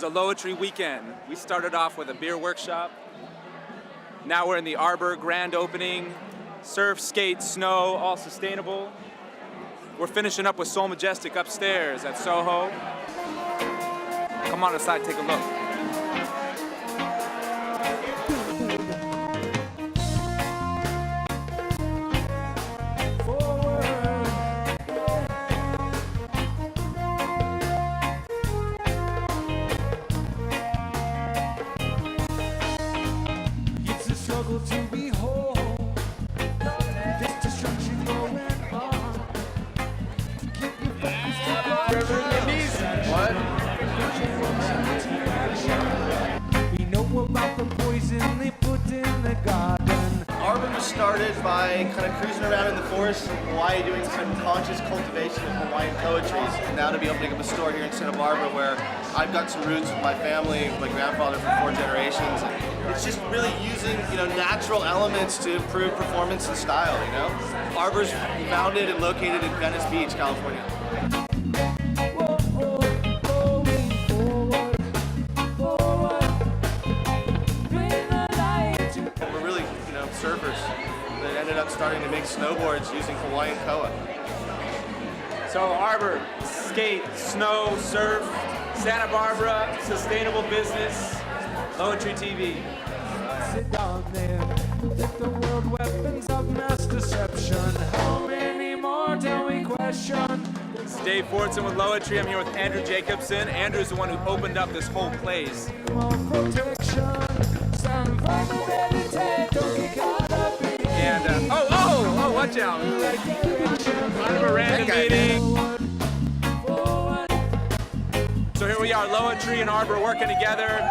a LoaTree weekend. We started off with a beer workshop. Now we're in the Arbor grand opening. Surf, skate, snow, all sustainable. We're finishing up with Majestic upstairs at Soho. Come on inside, take a look. To be whole, this destruction going on. Keep your focus What? We know about the poison they put in the garden. Arbor was started by kind of cruising around in the forest in Hawaii doing some conscious cultivation of Hawaiian koa trees. And now to be opening up a store here in Santa Barbara where I've got some roots with my family, my grandfather from 4 generations. And it's just really using, natural elements to improve performance and style, Arbor's founded and located in Venice Beach, California. We're really, surfers that ended up starting to make snowboards using Hawaiian koa. So Arbor, skate, snow, surf, Santa Barbara, sustainable business, LoaTree TV. Sit down there, let the world weapons of mass deception. How many more till we question? It's Dave Fortson with LoaTree. I'm here with Andrew Jacobson. Andrew's the one who opened up this whole place. And, watch out. Kind of a random meeting. So here we are, LoaTree and Arbor working together.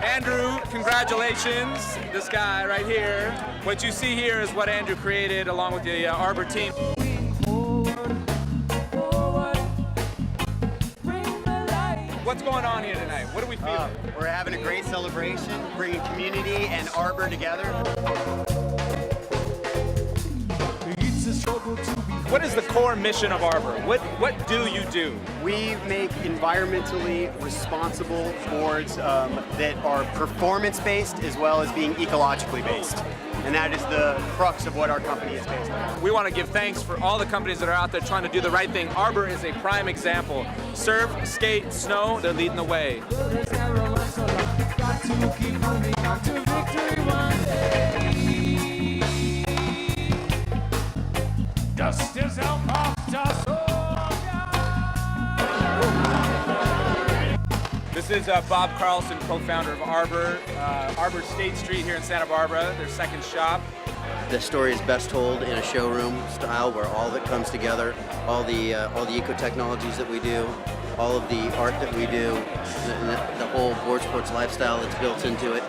Andrew, congratulations. This guy right here. What you see here is what Andrew created along with the Arbor team. What's going on here tonight? What are we feeling? We're having a great celebration, bringing community and Arbor together. What is the core mission of Arbor? What do you do? We make environmentally responsible boards that are performance-based as well as being ecologically based. And that is the crux of what our company is based on. We want to give thanks for all the companies that are out there trying to do the right thing. Arbor is a prime example. Surf, skate, snow, they're leading the way. Justice help us. This is Bob Carlson, co-founder of Arbor. Arbor State Street here in Santa Barbara, their second shop. The story is best told in a showroom style where all of it comes together, all the eco-technologies that we do, all of the art that we do, the whole board sports lifestyle that's built into it.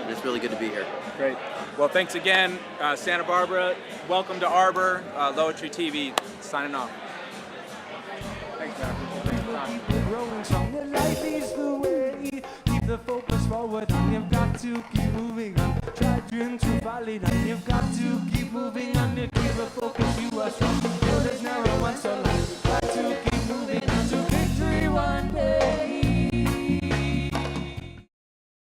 And it's really good to be here. Great. Well, thanks again, Santa Barbara. Welcome to Arbor, LoaTree TV, signing off. Thanks, man. Growing stronger, life is the way. Keep the focus forward, and you've got to keep moving on. Try dream to valid, and you've got to keep moving on. You keep the focus, you are strong. There's narrow one so long. Got to keep moving.